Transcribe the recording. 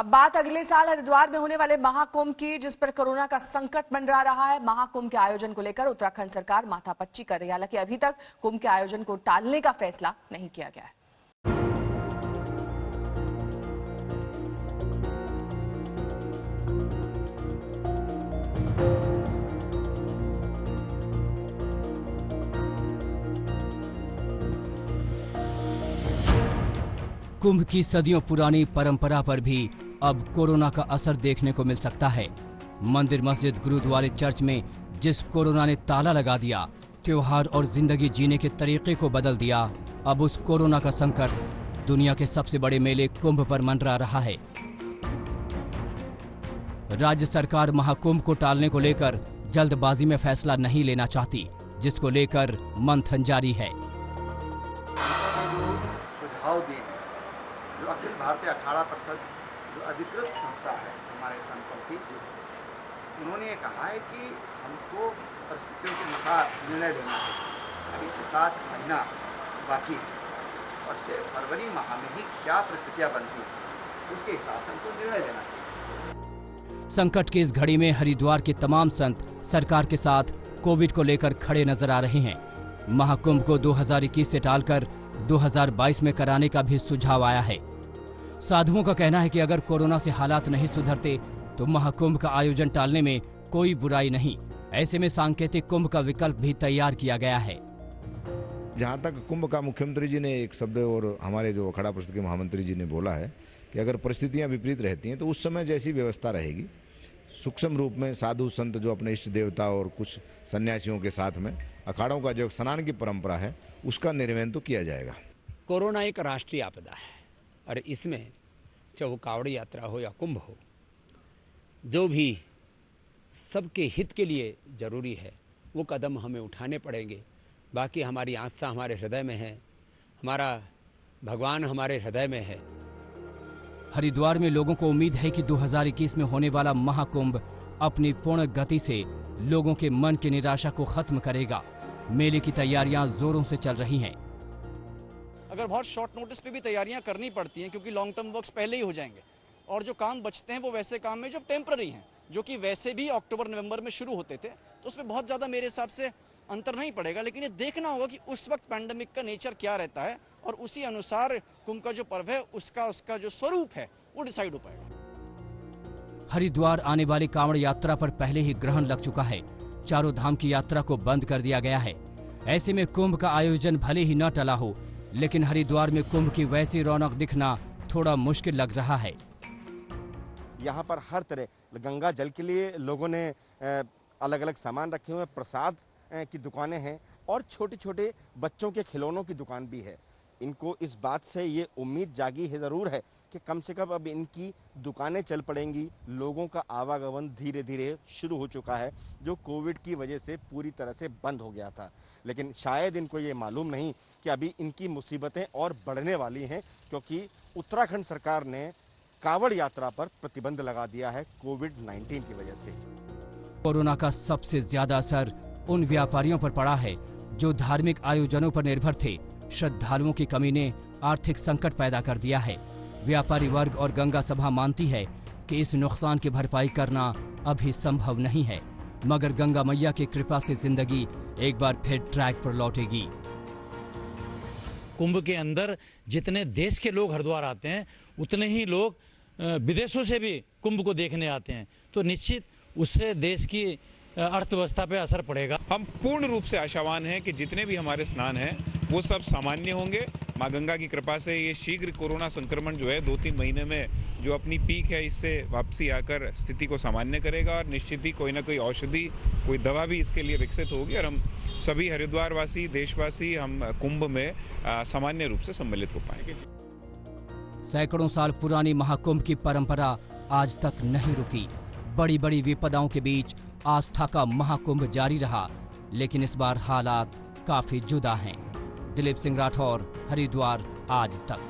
अब बात अगले साल हरिद्वार में होने वाले महाकुंभ की, जिस पर कोरोना का संकट मंडरा रहा है। महाकुंभ के आयोजन को लेकर उत्तराखंड सरकार माथापच्ची कर रही है। हालांकि अभी तक कुंभ के आयोजन को टालने का फैसला नहीं किया गया है। कुंभ की सदियों पुरानी परंपरा पर भी अब कोरोना का असर देखने को मिल सकता है। मंदिर, मस्जिद, गुरुद्वारे, चर्च में जिस कोरोना ने ताला लगा दिया, त्योहार और जिंदगी जीने के तरीके को बदल दिया, अब उस कोरोना का संकट दुनिया के सबसे बड़े मेले कुंभ पर मंडरा रहा है। राज्य सरकार महाकुंभ को टालने को लेकर जल्दबाजी में फैसला नहीं लेना चाहती, जिसको लेकर मंथन जारी है। जो अखिल भारतीय अखाड़ा परिषद जो अधिकृत संस्था है हमारे संतों की, उन्होंने ये कहा है कि हमको परिस्थितियों के अनुसार निर्णय लेना है। अभी 7 महीना बाकी है और फरवरी माह में ही क्या परिस्थितियां बनती हैं उसके हिसाब से हमको निर्णय लेना चाहिए। संकट की इस घड़ी में हरिद्वार के तमाम संत सरकार के साथ कोविड को लेकर खड़े नजर आ रहे हैं। महाकुंभ को 2021 से टालकर 2022 में कराने का भी सुझाव आया है। साधुओं का कहना है कि अगर कोरोना से हालात नहीं सुधरते तो महाकुंभ का आयोजन टालने में कोई बुराई नहीं। ऐसे में सांकेतिक कुंभ का विकल्प भी तैयार किया गया है। जहाँ तक कुंभ का मुख्यमंत्री जी ने एक शब्द और हमारे जो अखाड़ा परिषद के महामंत्री जी ने बोला है कि अगर परिस्थितियाँ विपरीत रहती हैं तो उस समय जैसी व्यवस्था रहेगी, सूक्ष्म रूप में साधु संत जो अपने इष्ट देवता और कुछ सन्यासियों के साथ में अखाड़ों का जो स्नान की परंपरा है उसका निर्वहन तो किया जाएगा। कोरोना एक राष्ट्रीय आपदा है और इसमें चाहे वो कावड़ यात्रा हो या कुंभ हो, जो भी सबके हित के लिए जरूरी है वो कदम हमें उठाने पड़ेंगे। बाकी हमारी आस्था हमारे हृदय में है, हमारा भगवान हमारे हृदय में है। हरिद्वार में लोगों को उम्मीद है कि 2021 में होने वाला महाकुंभ अपनी पूर्ण गति से लोगों के मन की निराशा को खत्म करेगा। मेले की तैयारियां जोरों से चल रही हैं। अगर बहुत शॉर्ट नोटिस पे भी तैयारियां करनी पड़ती हैं क्योंकि लॉन्ग टर्म वर्क्स पहले ही हो जाएंगे और जो काम बचते हैं वो वैसे काम में जो टेम्पररी हैं, जो कि वैसे भी अक्टूबर नवंबर में शुरू होते थे, तो उसमें बहुत ज़्यादा मेरे हिसाब से अंतर नहीं पड़ेगा। लेकिन ये देखना होगा कि उस वक्त पैंडेमिक का नेचर क्या रहता है और उसी अनुसार कुंभ का जो पर्व है उसका जो स्वरूप है वो डिसाइड हो पाएगा। हरिद्वार आने वाली कांवड़ यात्रा पर पहले ही ग्रहण लग चुका है। चारों धाम की यात्रा को बंद कर दिया गया है। ऐसे में कुंभ का आयोजन भले ही न टला हो, लेकिन हरिद्वार में कुंभ की वैसी रौनक दिखना थोड़ा मुश्किल लग रहा है। यहाँ पर हर तरह गंगा जल के लिए लोगों ने अलग अलग सामान रखे हुए हैं, प्रसाद की दुकानें हैं और छोटे छोटे बच्चों के खिलौनों की दुकान भी है। इनको इस बात से ये उम्मीद जागी है ज़रूर है कि कम से कम अब इनकी दुकानें चल पड़ेंगी। लोगों का आवागमन धीरे धीरे शुरू हो चुका है, जो कोविड की वजह से पूरी तरह से बंद हो गया था। लेकिन शायद इनको ये मालूम नहीं कि अभी इनकी मुसीबतें और बढ़ने वाली हैं, क्योंकि उत्तराखंड सरकार ने कावड़ यात्रा पर प्रतिबंध लगा दिया है कोविड-19 की वजह से। कोरोना का सबसे ज्यादा असर उन व्यापारियों पर पड़ा है जो धार्मिक आयोजनों पर निर्भर थे। श्रद्धालुओं की कमी ने आर्थिक संकट पैदा कर दिया है। व्यापारी वर्ग और गंगा सभा मानती है कि इस नुकसान की भरपाई करना अभी संभव नहीं है, मगर गंगा मैया की कृपा से जिंदगी एक बार फिर ट्रैक पर लौटेगी। कुंभ के अंदर जितने देश के लोग हरिद्वार आते हैं उतने ही लोग विदेशों से भी कुंभ को देखने आते हैं, तो निश्चित उससे देश की अर्थव्यवस्था पे असर पड़ेगा। हम पूर्ण रूप से आशावान हैं कि जितने भी हमारे स्नान हैं वो सब सामान्य होंगे। माँ गंगा की कृपा से ये शीघ्र कोरोना संक्रमण जो है 2-3 महीने में जो अपनी पीक है इससे वापसी आकर स्थिति को सामान्य करेगा और निश्चित ही कोई ना कोई औषधि, कोई दवा भी इसके लिए विकसित होगी और हम सभी हरिद्वार वासी, देशवासी हम कुंभ में सामान्य रूप से सम्मिलित हो पाएंगे। सैकड़ों साल पुरानी महाकुंभ की परंपरा आज तक नहीं रुकी। बड़ी बड़ी विपदाओं के बीच आस्था का महाकुंभ जारी रहा, लेकिन इस बार हालात काफी जुदा हैं। दिलीप सिंह राठौर, हरिद्वार आज तक।